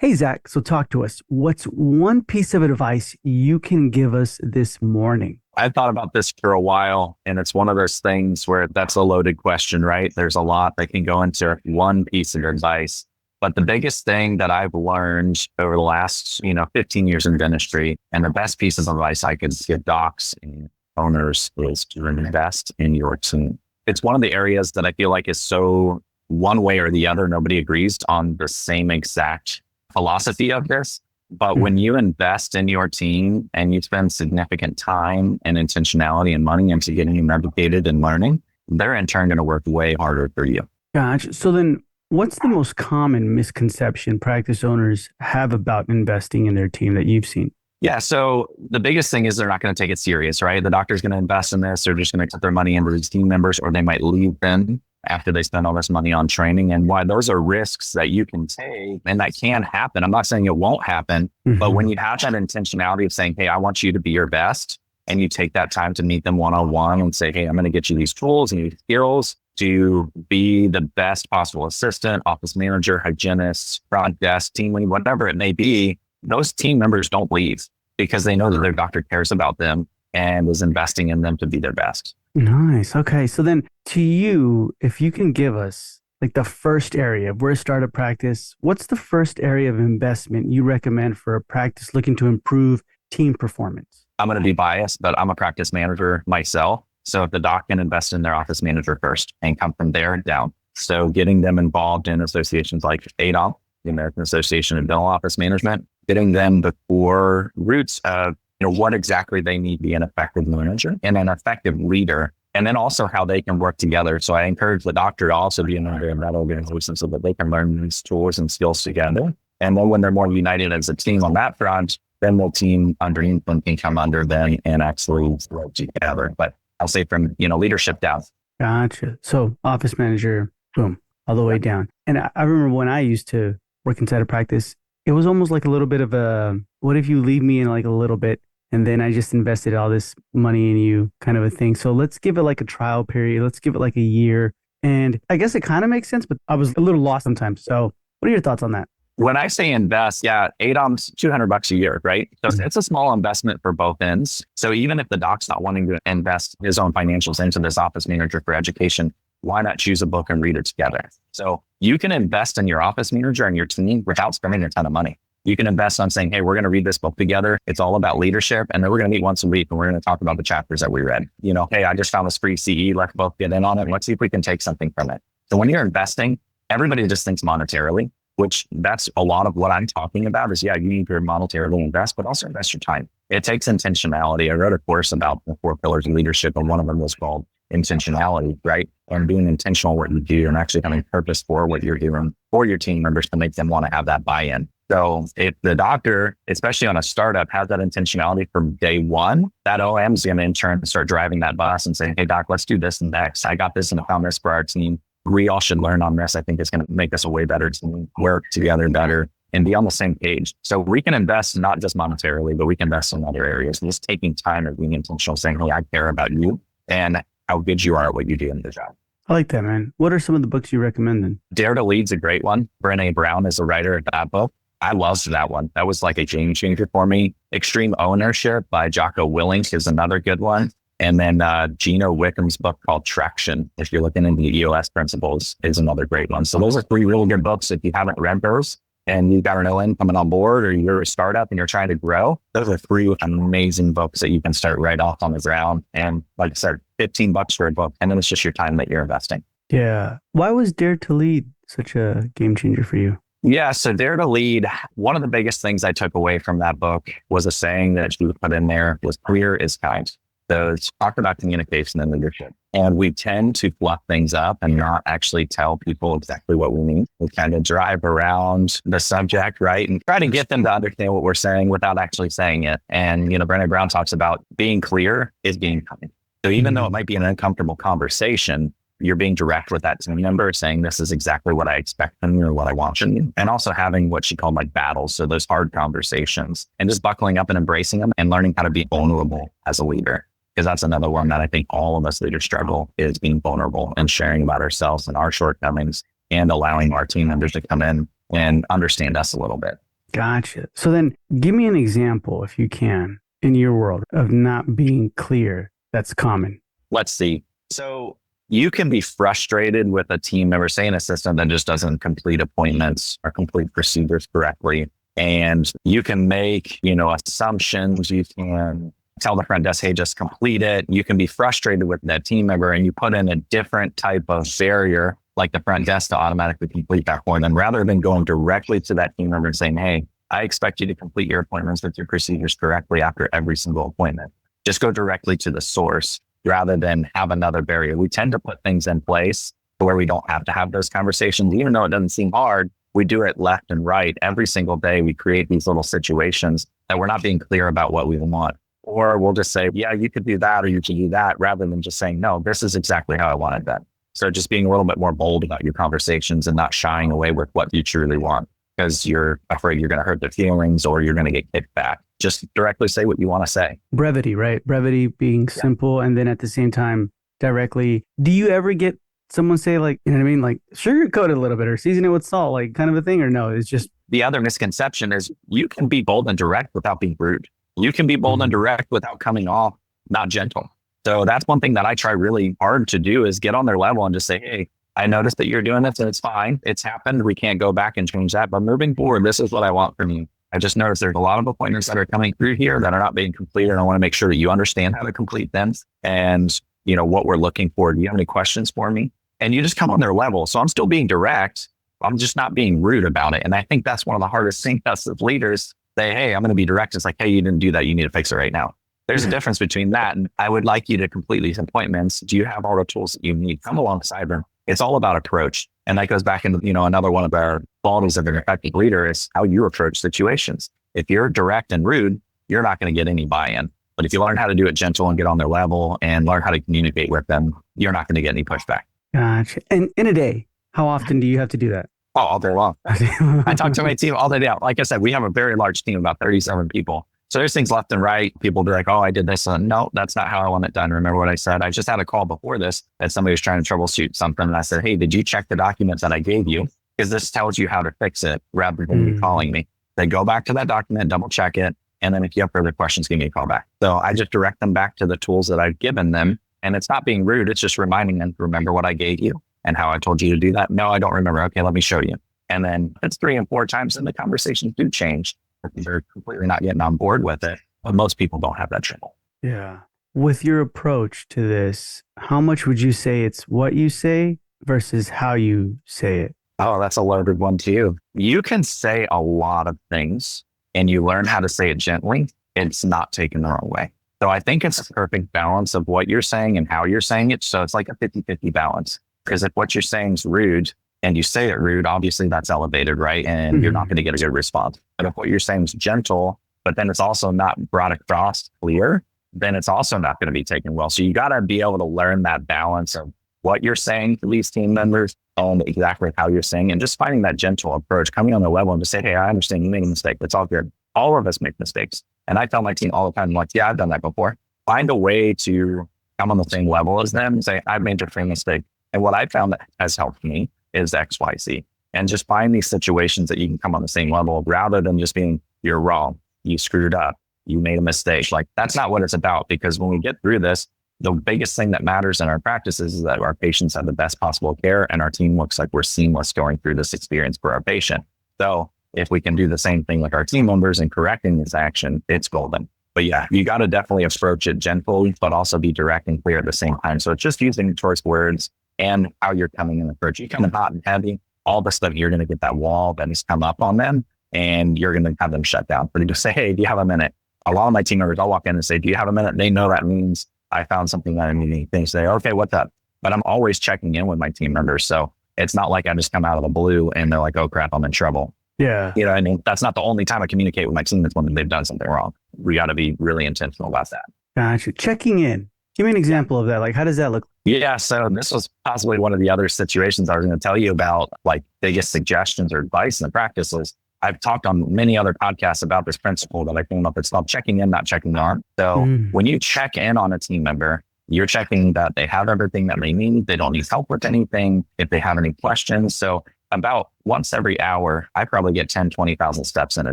Hey, Zach. So talk to us. What's one piece of advice you can give us this morning? I've thought about this for a while, and it's one of those things where that's a loaded question, right? There's a lot that can go into one piece of advice. But the biggest thing that I've learned over the last, 15 years in dentistry, and the best piece of advice I could give docs and owners is to invest in your team. It's one of the areas that I feel like is so one way or the other, nobody agrees on the same exact philosophy of this. But when you invest in your team and you spend significant time and intentionality and money into getting them educated and learning, they're in turn going to work way harder for you. Gotcha. So then what's the most common misconception practice owners have about investing in their team that you've seen? Yeah. So the biggest thing is they're not going to take it serious, right? The doctor's going to invest in this. They're just going to put their money into these team members, or they might leave them after they spend all this money on training. And why those are risks that you can take and that can happen. I'm not saying it won't happen, but when you have that intentionality of saying, hey, I want you to be your best, and you take that time to meet them one-on-one and say, hey, I'm going to get you these tools and these skills to be the best possible assistant, office manager, hygienist, front desk, team lead, whatever it may be, those team members don't leave because they know that their doctor cares about them and is investing in them to be their best. Nice. Okay. So then to you, if you can give us like the first area, if we're a startup practice, what's the first area of investment you recommend for a practice looking to improve team performance? I'm going to be biased, but I'm a practice manager myself. So if the doc can invest in their office manager first and come from there down. So getting them involved in associations like ADOM, the American Association of Dental Office Management, getting them the core roots of what exactly they need to be an effective manager and an effective leader, and then also how they can work together. So I encourage the doctor to also be a member of that organization so that they can learn these tools and skills together. And then when they're more united as a team on that front, then the team underneath them can come under them and actually work together. But I'll say from, leadership down. Gotcha. So office manager, boom, all the way down. And I remember when I used to work inside a practice, it was almost like a little bit of a, what if you leave me in like a little bit and then I just invested all this money in you kind of a thing. So let's give it like a trial period. Let's give it like a year. And I guess it kind of makes sense, but I was a little lost sometimes. So what are your thoughts on that? When I say invest, ADOM's $200 a year, right? So it's a small investment for both ends. So even if the doc's not wanting to invest his own financials into this office manager for education, why not choose a book and read it together? So you can invest in your office manager and your team without spending a ton of money. You can invest on saying, hey, we're going to read this book together. It's all about leadership. And then we're going to meet once a week and we're going to talk about the chapters that we read. Hey, I just found this free CE. Let's both get in on it. And let's see if we can take something from it. So when you're investing, everybody just thinks monetarily, which that's a lot of what I'm talking about is, you need to monetarily invest, but also invest your time. It takes intentionality. I wrote a course about the 4 pillars of leadership, and one of them was called intentionality, right? And being intentional what you do and actually having purpose for what you're doing for your team members to make them want to have that buy-in. So if the doctor, especially on a startup, has that intentionality from day one, that OM is going to in turn start driving that bus and saying, hey, doc, let's do this and next. I got this and I found this for our team. We all should learn on this. I think it's going to make us a way better team, work together better, and be on the same page. So we can invest not just monetarily, but we can invest in other areas. Just taking time and being intentional, saying, hey, I care about you and how good you are at what you do in the job. I like that, man. What are some of the books you recommend then? Dare to Lead's a great one. Brené Brown is a writer of that book. I loved that one. That was like a game changer for me. Extreme Ownership by Jocko Willink is another good one. And then Gino Wickham's book called Traction, if you're looking into the EOS principles, is another great one. So those are 3 really good books. If you haven't read those and you've got an ON coming on board or you're a startup and you're trying to grow, those are 3 amazing books that you can start right off on the ground. And like I said, $15 for a book. And then it's just your time that you're investing. Yeah. Why was Dare to Lead such a game changer for you? Yeah. So Dare to Lead, one of the biggest things I took away from that book was a saying that she put in there was clear is kind. So it's talk about communication and leadership. And we tend to fluff things up and not actually tell people exactly what we mean. We kind of drive around the subject, right? And try to get them to understand what we're saying without actually saying it. And, Brené Brown talks about being clear is being kind. So even though it might be an uncomfortable conversation, you're being direct with that team member, saying this is exactly what I expect from you or what I want from you. And also having what she called like battles. So those hard conversations and just buckling up and embracing them and learning how to be vulnerable as a leader. Because that's another one that I think all of us leaders struggle is being vulnerable and sharing about ourselves and our shortcomings and allowing our team members to come in and understand us a little bit. Gotcha. So then give me an example, if you can, in your world of not being clear. That's common. Let's see. So you can be frustrated with a team member, say, in a system that just doesn't complete appointments or complete procedures correctly. And you can make, assumptions. You can tell the front desk, hey, just complete it. You can be frustrated with that team member and you put in a different type of barrier, like the front desk to automatically complete that for them, rather than going directly to that team member and saying, hey, I expect you to complete your appointments with your procedures correctly after every single appointment. Just go directly to the source rather than have another barrier. We tend to put things in place where we don't have to have those conversations, even though it doesn't seem hard. We do it left and right. Every single day, we create these little situations that we're not being clear about what we want. Or we'll just say, yeah, you could do that or you could do that, rather than just saying, no, this is exactly how I want it done. So just being a little bit more bold about your conversations and not shying away with what you truly want because you're afraid you're going to hurt their feelings or you're going to get kicked back. Just directly say what you want to say. Brevity, right? Brevity being simple and then at the same time, directly. Do you ever get someone say like, you know what I mean? Like sugarcoat it a little bit or season it with salt, like kind of a thing, or no? It's just. The other misconception is you can be bold and direct without being rude. You can be bold and direct without coming off not gentle. So that's one thing that I try really hard to do is get on their level and just say, hey, I noticed that you're doing this and it's fine. It's happened. We can't go back and change that. But moving forward, this is what I want from you. I just noticed there's a lot of appointments that are coming through here that are not being completed. And I want to make sure that you understand how to complete them and what we're looking for. Do you have any questions for me? And you just come on their level. So I'm still being direct. I'm just not being rude about it. And I think that's one of the hardest things us as leaders say, hey, I'm going to be direct. It's like, hey, you didn't do that. You need to fix it right now. There's a difference between that. And I would like you to complete these appointments. Do you have all the tools that you need? Come alongside them. It's all about approach. And that goes back into, another one of our qualities of an effective leader is how you approach situations. If you're direct and rude, you're not going to get any buy-in. But if you learn how to do it gentle and get on their level and learn how to communicate with them, you're not going to get any pushback. Gotcha. And in a day, how often do you have to do that? Oh, all day long. I talk to my team all day long. Like I said, we have a very large team, about 37 people. So there's things left and right. People be like, oh, I did this. No, that's not how I want it done. Remember what I said? I just had a call before this that somebody was trying to troubleshoot something. And I said, hey, did you check the documents that I gave you? Because this tells you how to fix it rather than you calling me. They go back to that document, double check it. And then if you have further questions, give me a call back. So I just direct them back to the tools that I've given them. And it's not being rude. It's just reminding them to remember what I gave you and how I told you to do that. No, I don't remember. Okay, let me show you. And then it's 3 and 4 times and the conversations do change. They're completely not getting on board with it. But most people don't have that trouble. Yeah. With your approach to this, how much would you say it's what you say versus how you say it? Oh, that's a loaded one too. You can say a lot of things and you learn how to say it gently. It's not taken the wrong way. So I think it's a perfect balance of what you're saying and how you're saying it. So it's like a 50-50 balance. Because if what you're saying is rude and you say it rude, obviously that's elevated, right? And you're not going to get a good response. But if what you're saying is gentle, but then it's also not brought across clear, then it's also not going to be taken well. So you got to be able to learn that balance of what you're saying to these team members and exactly how you're saying, and just finding that gentle approach, coming on the level and just say, hey, I understand you made a mistake. That's all good. All of us make mistakes. And I tell my team all the time, I'm like, yeah, I've done that before. Find a way to come on the same level as them and say, I've made a mistake. And what I found that has helped me is X, Y, Z. And just find these situations that you can come on the same level rather than just being, you're wrong. You screwed up. You made a mistake. Like, that's not what it's about. Because when we get through this, the biggest thing that matters in our practices is that our patients have the best possible care and our team looks like we're seamless going through this experience for our patient. So if we can do the same thing with our team members and correcting this action, it's golden. But yeah, you got to definitely approach it gentle, but also be direct and clear at the same time. So it's just using choice words and how you're coming in approach. You come in hot and heavy, all the stuff, you're going to get that wall that has come up on them and you're going to have them shut down. But you just say, hey, do you have a minute? A lot of my team members, I'll walk in and say, do you have a minute? They know that means I found something that I need. They say, okay, what's up? But I'm always checking in with my team members. So it's not like I just come out of the blue and they're like, oh crap, I'm in trouble. Yeah. You know what I mean? That's not the only time I communicate with my team. It's when they've done something wrong. We got to be really intentional about that. Gotcha. Checking in. Give me an example of that. Like, how does that look? Yeah. So this was possibly one of the other situations I was going to tell you about, like biggest suggestions or advice in the practices. I've talked on many other podcasts about this principle that I came up. It's called checking in, not checking on. So when you check in on a team member, you're checking that they have everything that they need. They don't need help with anything. If they have any questions. So about once every hour, I probably get 10, 20,000 steps in a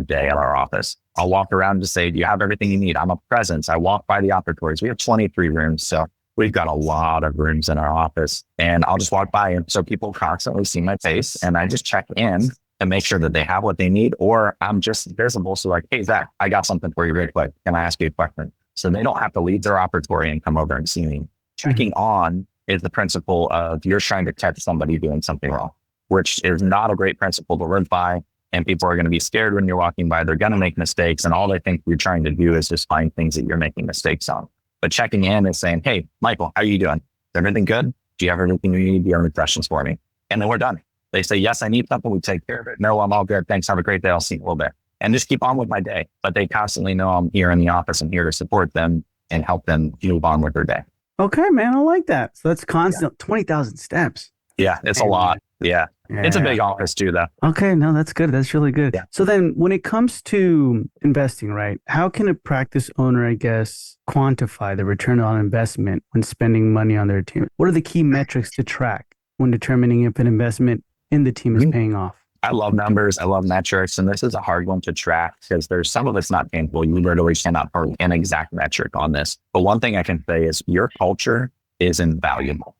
day at our office. I'll walk around to say, do you have everything you need? I'm a presence. I walk by the operatories. We have 23 rooms. So we've got a lot of rooms in our office, and I'll just walk by. And so people constantly see my face, and I just check in and make sure that they have what they need, or I'm just visible. So like, hey, Zach, I got something for you real quick. Can I ask you a question? So they don't have to leave their operatory and come over and see me. Checking on is the principle of you're trying to catch somebody doing something wrong, which is not a great principle to live by. And people are going to be scared when you're walking by. They're going to make mistakes. And all they think you're trying to do is just find things that you're making mistakes on. But checking in is saying, hey, Michael, how are you doing? Is everything good? Do you have everything you need? Do you have any questions for me? And then we're done. They say, yes, I need something. We take care of it. No, I'm all good. Thanks. Have a great day. I'll see you in a little bit. And just keep on with my day. But they constantly know I'm here in the office. I'm here to support them and help them move on with their day. Okay, man. I like that. So that's constant 20,000 steps. Yeah, it's a lot. Yeah. It's a big office too, though. Okay, no, that's good. That's really good. Yeah. So then when it comes to investing, right, how can a practice owner, I guess, quantify the return on investment when spending money on their team? What are the key metrics to track when determining if an investment in the team is paying off? I love numbers. I love metrics. And this is a hard one to track because there's some of it's not tangible. You literally cannot put an exact metric on this. But one thing I can say is your culture is invaluable.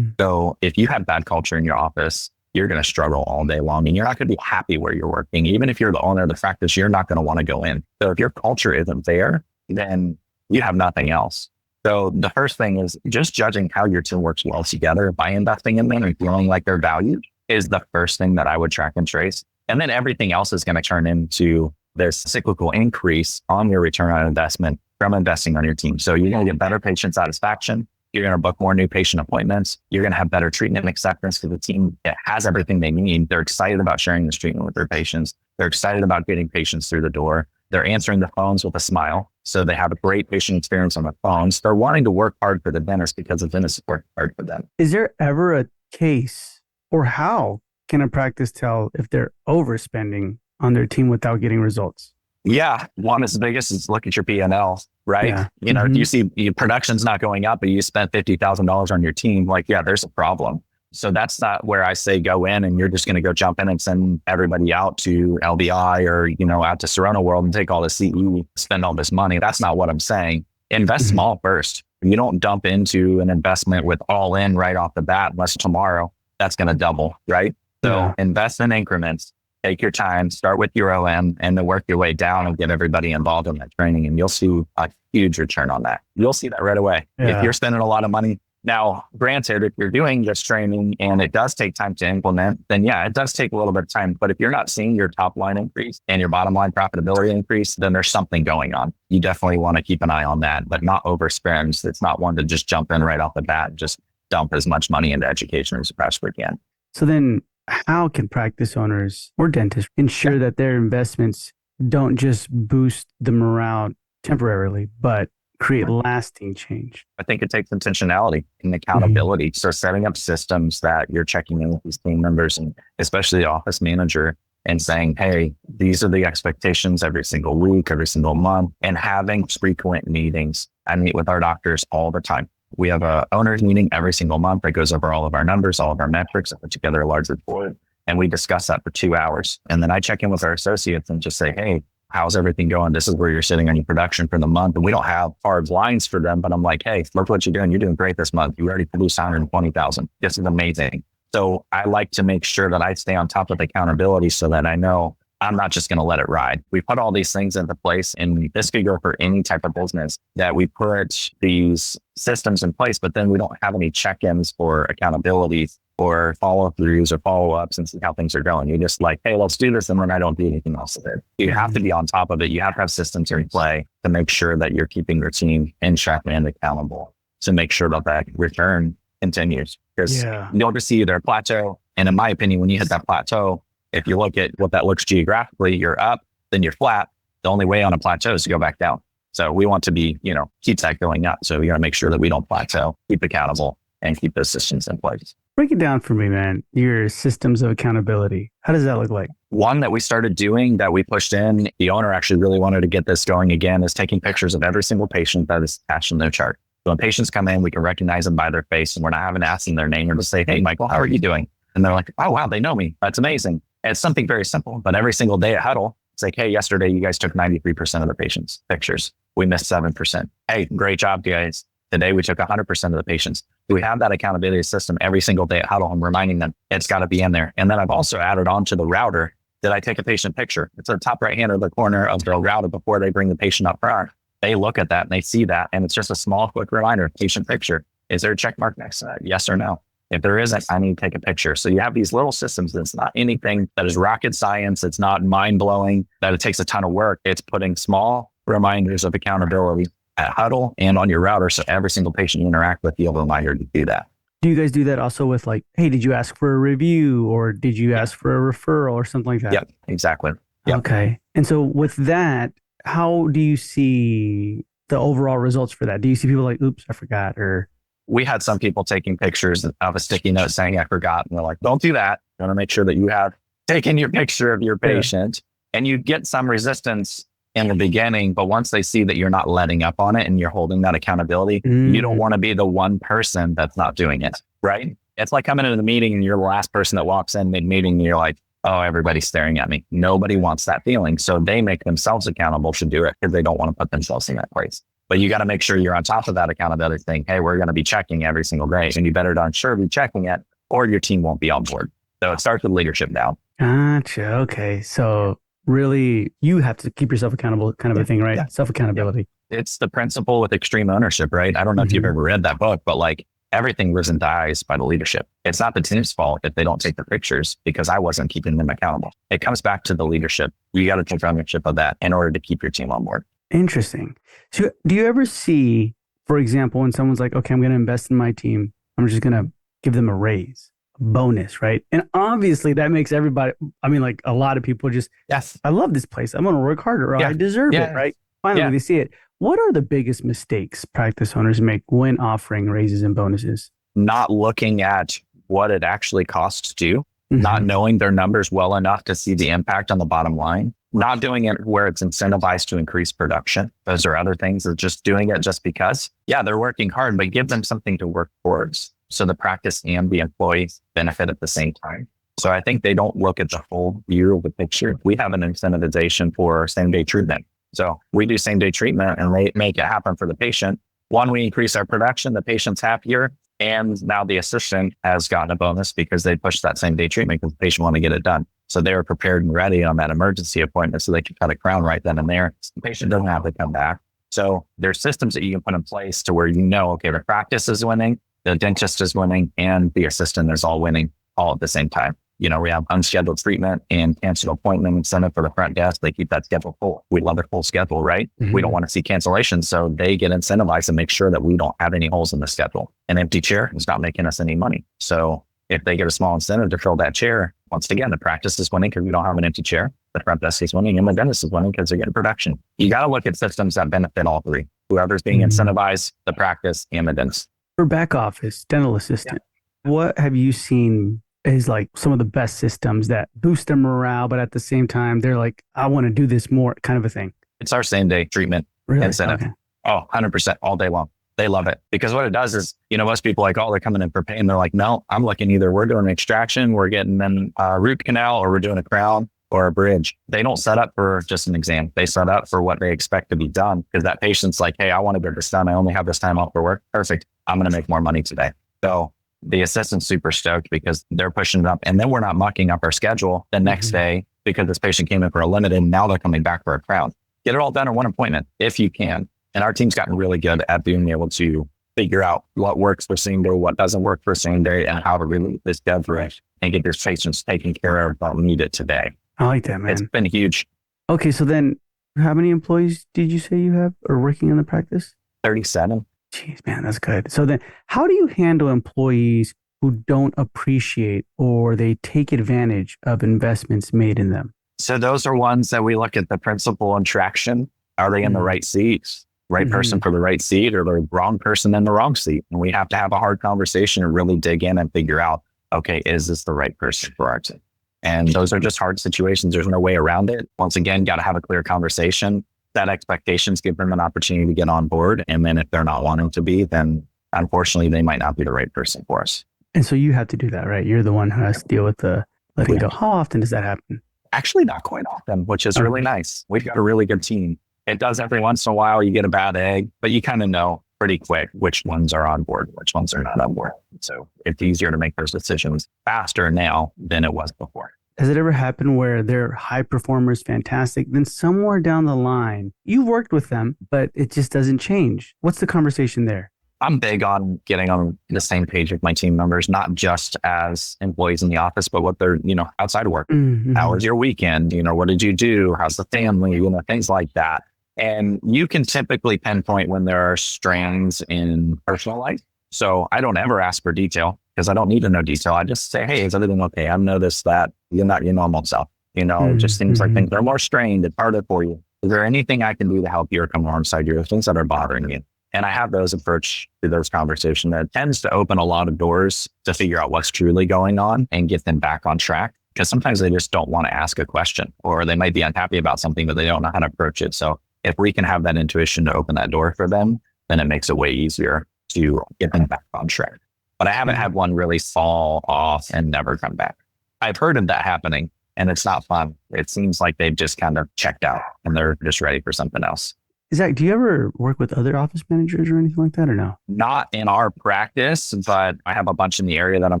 So if you have bad culture in your office, you're going to struggle all day long and you're not going to be happy where you're working. Even if you're the owner of the practice, you're not going to want to go in. So if your culture isn't there, then you have nothing else. So the first thing is just judging how your team works well together by investing in them and feeling like they're valued is the first thing that I would track and trace. And then everything else is going to turn into this cyclical increase on your return on investment from investing on your team. So you're going to get better patient satisfaction. You're going to book more new patient appointments. You're going to have better treatment acceptance because the team has everything they need. They're excited about sharing this treatment with their patients. They're excited about getting patients through the door. They're answering the phones with a smile. So they have a great patient experience on the phones. They're wanting to work hard for the dentist because the dentist work hard for them. Is there ever a case, or how can a practice tell if they're overspending on their team without getting results? Yeah. One is the biggest is look at your P&L, right? Yeah. You know, you see your production's not going up, but you spent $50,000 on your team. Like, yeah, there's a problem. So that's not where I say go in and you're just going to go jump in and send everybody out to LBI or, you know, out to Serona World and take all the CE, spend all this money. That's not what I'm saying. Invest small first. You don't dump into an investment with all in right off the bat, unless tomorrow that's going to double, right? So invest in increments. Take your time, start with your OM, and then work your way down and get everybody involved in that training. And you'll see a huge return on that. You'll see that right away. If you're spending a lot of money. Now, granted, if you're doing this training and it does take time to implement, then yeah, it does take a little bit of time. But if you're not seeing your top line increase and your bottom line profitability increase, then there's something going on. You definitely want to keep an eye on that, but not overspend. It's not one to just jump in right off the bat, just dump as much money into education as you possibly can. So then how can practice owners or dentists ensure that their investments don't just boost the morale temporarily, but create lasting change? I think it takes intentionality and accountability. So setting up systems that you're checking in with these team members and especially the office manager and saying, hey, these are the expectations every single week, every single month, and having frequent meetings. I meet with our doctors all the time. We have a owners meeting every single month that goes over all of our numbers, all of our metrics, and put together a large report. And we discuss that for 2 hours. And then I check in with our associates and just say, hey, how's everything going? This is where you're sitting on your production for the month. And we don't have hard lines for them, but I'm like, hey, look what you're doing. You're doing great this month. You already produced 120,000. This is amazing. So I like to make sure that I stay on top of accountability so that I know I'm not just going to let it ride. We put all these things into place, and this could go for any type of business, that we put these systems in place, but then we don't have any check-ins for accountability or follow-throughs or follow-ups and see how things are going. You're just like, hey, let's do this. And then I don't do anything else with it. You have to be on top of it. You have to have systems in play to make sure that you're keeping your team in check and accountable to make sure that that return continues. Because you'll just see their plateau. And in my opinion, when you hit that plateau, if you look at what that looks geographically, you're up, then you're flat. The only way on a plateau is to go back down. So we want to be, keep that going up. So we got to make sure that we don't plateau, keep accountable, and keep those systems in place. Break it down for me, man. Your systems of accountability. How does that look like? One that we started doing that we pushed in, the owner actually really wanted to get this going again, is taking pictures of every single patient that is attached in their chart. So when patients come in, we can recognize them by their face, and we're not having to ask them their name or to say, hey, Michael, how are you doing? And they're like, oh, wow, they know me. That's amazing. And it's something very simple, but every single day at huddle, it's like, hey, yesterday you guys took 93% of the patients' pictures. We missed 7%. Hey, great job, guys. Today we took 100% of the patients. We have that accountability system every single day at huddle. I'm reminding them it's got to be in there. And then I've also added on to the router, did I take a patient picture? It's the top right hand of the corner of the router before they bring the patient up front. They look at that and they see that. And it's just a small, quick reminder, patient picture. Is there a check mark next to that? Yes or no? If there isn't, I need to take a picture. So you have these little systems. It's not anything that is rocket science. It's not mind blowing that it takes a ton of work. It's putting small reminders of accountability at huddle and on your router. So every single patient you interact with, you have a reminder to do that. Do you guys do that also with like, hey, did you ask for a review or did you ask for a referral or something like that? Yep, exactly. Yep. Okay. And so with that, how do you see the overall results for that? Do you see people like, oops, I forgot, or? We had some people taking pictures of a sticky note saying, I forgot. And they're like, don't do that. You want to make sure that you have taken your picture of your patient. And you get some resistance in the beginning, but once they see that you're not letting up on it and you're holding that accountability, you don't want to be the one person that's not doing it, right? It's like coming into the meeting and you're the last person that walks in mid-meeting and you're like, oh, everybody's staring at me. Nobody wants that feeling. So they make themselves accountable to do it because they don't want to put themselves in that place. But you got to make sure you're on top of that accountability thing. Hey, we're going to be checking every single day and you better darn sure be checking it or your team won't be on board. So it starts with leadership now. Gotcha. Okay. So really, you have to keep yourself accountable kind of a thing, right? Yeah. Self-accountability. Yeah. It's the principle with extreme ownership, right? I don't know if you've ever read that book, but like everything lives and dies by the leadership. It's not the team's fault if they don't take the pictures because I wasn't keeping them accountable. It comes back to the leadership. You got to take ownership of that in order to keep your team on board. Interesting. So do you ever see, for example, when someone's like, okay, I'm going to invest in my team, I'm just going to give them a raise, a bonus, right? And obviously that makes everybody, I mean, like a lot of people just, yes, I love this place. I'm going to work harder. Or I deserve it, right? Finally, they see it. What are the biggest mistakes practice owners make when offering raises and bonuses? Not looking at what it actually costs to do, not knowing their numbers well enough to see the impact on the bottom line, not doing it where it's incentivized to increase production. Those are other things, or just doing it just because. Yeah, they're working hard, but give them something to work towards so the practice and the employees benefit at the same time. So I think they don't look at the whole view of the picture. We have an incentivization for same-day treatment. So we do same-day treatment and they make it happen for the patient. One, we increase our production, the patient's happier, and now the assistant has gotten a bonus because they pushed that same-day treatment because the patient wanted to get it done. So they were prepared and ready on that emergency appointment so they could cut a crown right then and there. The patient doesn't have to come back. So there's systems that you can put in place to where you know, okay, the practice is winning, the dentist is winning, and the assistant is all winning all at the same time. You know, we have unscheduled treatment and canceled appointment incentive for the front desk. They keep that schedule full. We love a full schedule, right? We don't want to see cancellations. So they get incentivized to make sure that we don't have any holes in the schedule. An empty chair is not making us any money. So if they get a small incentive to fill that chair, once again, the practice is winning because we don't have an empty chair. The front desk is winning and the dentist is winning because they're getting production. You got to look at systems that benefit all three. Whoever's being incentivized, the practice and the dentist. For back office, dental assistant, what have you seen is like some of the best systems that boost their morale, but at the same time, they're like, I want to do this more kind of a thing? It's our same day treatment incentive. Okay. Oh, 100% all day long. They love it because what it does is, you know, most people like, oh, they're coming in for pain. They're like, no, I'm looking either we're doing an extraction, we're getting them a root canal, or we're doing a crown or a bridge. They don't set up for just an exam. They set up for what they expect to be done because that patient's like, hey, I want to get this done. I only have this time off for work. Perfect. I'm going to make more money today. So the assistant's super stoked because they're pushing it up and then we're not mucking up our schedule the next day because this patient came in for a limited and now they're coming back for a crown. Get it all done in one appointment if you can. And our team's gotten really good at being able to figure out what works for same day, what doesn't work for same day, and how to relieve this schedule and get your patients taken care of that need it today. I like that, man. It's been huge. Okay, so then how many employees did you say you have or working in the practice? 37. Jeez, man, that's good. So then how do you handle employees who don't appreciate or they take advantage of investments made in them? So those are ones that we look at the principal and traction. Are they in the right seats? Right person for the right seat or the wrong person in the wrong seat? And we have to have a hard conversation and really dig in and figure out, okay, is this the right person for our team? And those are just hard situations. There's no way around it. Once again, got to have a clear conversation, set expectations, give them an opportunity to get on board. And then if they're not wanting to be, then unfortunately, they might not be the right person for us. And so you have to do that, right? You're the one who has to deal with the letting go. How often does that happen? Actually, not quite often, which is Okay. really nice. We've got a really good team. It does every once in a while, you get a bad egg, but you kind of know pretty quick which ones are on board, which ones are not on board. So it's easier to make those decisions faster now than it was before. Has it ever happened where they're high performers, fantastic, then somewhere down the line, you've worked with them, but it just doesn't change? What's the conversation there? I'm big on getting on the same page with my team members, not just as employees in the office, but what they're, outside of work. Mm-hmm. How was your weekend? What did you do? How's the family? Things like that. And you can typically pinpoint when there are strains in personal life. So I don't ever ask for detail because I don't need to know detail. I just say, hey, is everything okay? I've noticed that you're not your normal self. It just seems like things are more strained. It's harder for you. Is there anything I can do to help you or come alongside you? Things that are bothering you. And I have those approach to those conversations that tends to open a lot of doors to figure out what's truly going on and get them back on track. Because sometimes they just don't want to ask a question, or they might be unhappy about something, but they don't know how to approach it. So if we can have that intuition to open that door for them, then it makes it way easier to get them back on track. But I haven't had one really fall off and never come back. I've heard of that happening, and it's not fun. It seems like they've just kind of checked out and they're just ready for something else. Zach, do you ever work with other office managers or anything like that, or no? Not in our practice, but I have a bunch in the area that I'm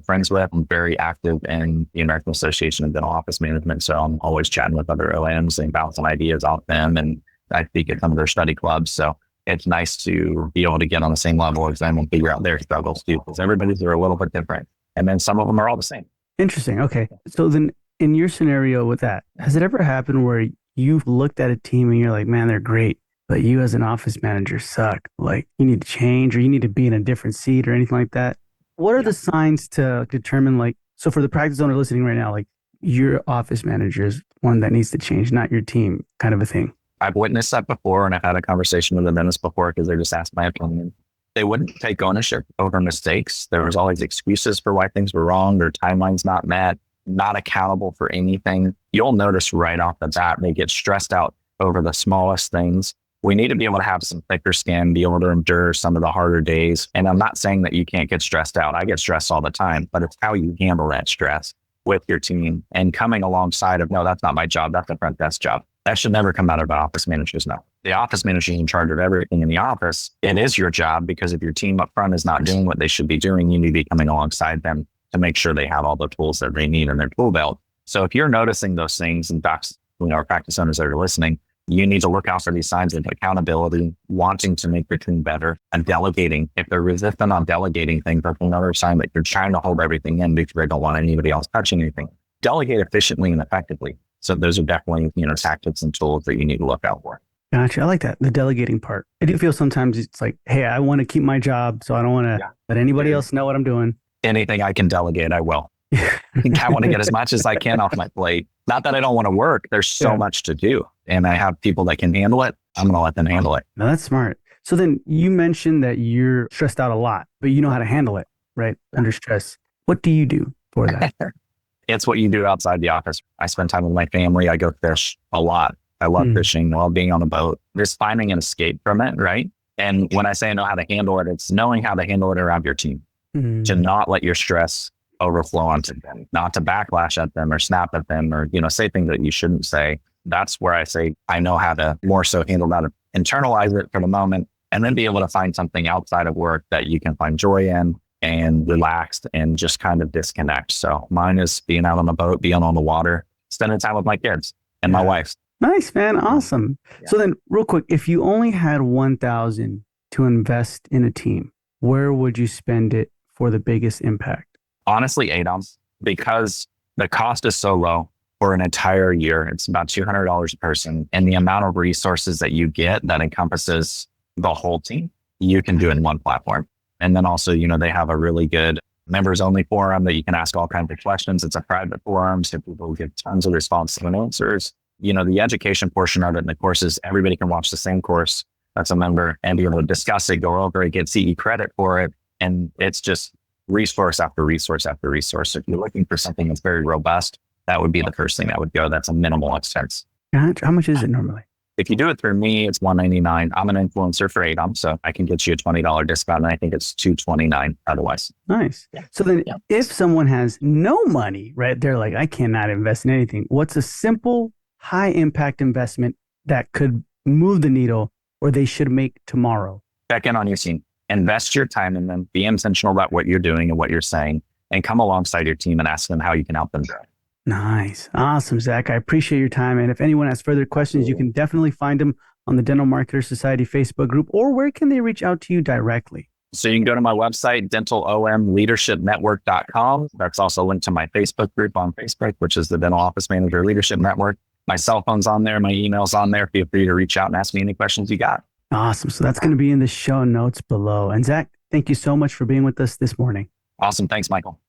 friends with. I'm very active in the American Association of Dental Office Management. So I'm always chatting with other OMs and bouncing ideas off them. And I speak at some of their study clubs. So it's nice to be able to get on the same level as them and figure out their struggles too, because everybody's are a little bit different. And then some of them are all the same. Interesting. Okay. So then in your scenario with that, has it ever happened where you've looked at a team and you're like, man, they're great, but you as an office manager suck? Like you need to change or you need to be in a different seat or anything like that? What are the signs to determine, like, so for the practice owner listening right now, like your office manager is one that needs to change, not your team, kind of a thing? I've witnessed that before, and I've had a conversation with a dentist before because they just asked my opinion. They wouldn't take ownership over mistakes. There was always excuses for why things were wrong. Their timelines not met, not accountable for anything. You'll notice right off the bat, they get stressed out over the smallest things. We need to be able to have some thicker skin, be able to endure some of the harder days. And I'm not saying that you can't get stressed out. I get stressed all the time, but it's how you handle that stress with your team and coming alongside of, no, that's not my job. That's the front desk job. That should never come out of the office manager's mouth. The office manager is in charge of everything in the office. It is your job because if your team up front is not doing what they should be doing, you need to be coming alongside them to make sure they have all the tools that they need in their tool belt. So if you're noticing those things, and docs, our practice owners that are listening, you need to look out for these signs of accountability, wanting to make your team better, and delegating. If they're resistant on delegating things, that's another sign that you're trying to hold everything in because they don't want anybody else touching anything. Delegate efficiently and effectively. So those are definitely, tactics and tools that you need to look out for. Gotcha. I like that. The delegating part. I do feel sometimes it's like, hey, I want to keep my job, so I don't want to let anybody else know what I'm doing. Anything I can delegate, I will. I want to get as much as I can off my plate. Not that I don't want to work. There's so much to do. And I have people that can handle it. I'm going to let them handle it. No, that's smart. So then you mentioned that you're stressed out a lot, but you know how to handle it, right? Under stress. What do you do for that? It's what you do outside the office. I spend time with my family. I go fish a lot. I love fishing, love being on a boat. Just finding an escape from it, right? And when I say I know how to handle it, it's knowing how to handle it around your team. To not let your stress overflow onto them, not to backlash at them or snap at them or, say things that you shouldn't say. That's where I say I know how to more so handle that, internalize it for the moment, and then be able to find something outside of work that you can find joy in and relaxed and just kind of disconnect. So mine is being out on the boat, being on the water, spending time with my kids and my wife. Nice, man. Awesome. Yeah. So then real quick, if you only had 1,000 to invest in a team, where would you spend it for the biggest impact? Honestly, ADOMs, because the cost is so low for an entire year. It's about $200 a person. And the amount of resources that you get that encompasses the whole team, you can do it in one platform. And then also, they have a really good members only forum that you can ask all kinds of questions. It's a private forum, so people give tons of responses and answers. The education portion of it in the courses, everybody can watch the same course that's a member and be able to discuss it, go over it, get CE credit for it. And it's just resource after resource after resource. If you're looking for something that's very robust, that would be the first thing that would go. That's a minimal expense. How much is it normally? If you do it through me, it's $199. I'm an influencer for ADOM, so I can get you a $20 discount, and I think it's $229 otherwise. Nice. So then if someone has no money, right, they're like, I cannot invest in anything. What's a simple, high impact investment that could move the needle or they should make tomorrow? Check in on your team. Invest your time in them. Be intentional about what you're doing and what you're saying, and come alongside your team and ask them how you can help them grow. Nice. Awesome, Zach. I appreciate your time. And if anyone has further questions, you can definitely find them on the Dental Marketer Society Facebook group, or where can they reach out to you directly? So you can go to my website, dentalomleadershipnetwork.com. That's also linked to my Facebook group on Facebook, which is the Dental Office Manager Leadership Network. My cell phone's on there. My email's on there. Feel free to reach out and ask me any questions you got. Awesome. So that's going to be in the show notes below. And Zach, thank you so much for being with us this morning. Awesome. Thanks, Michael.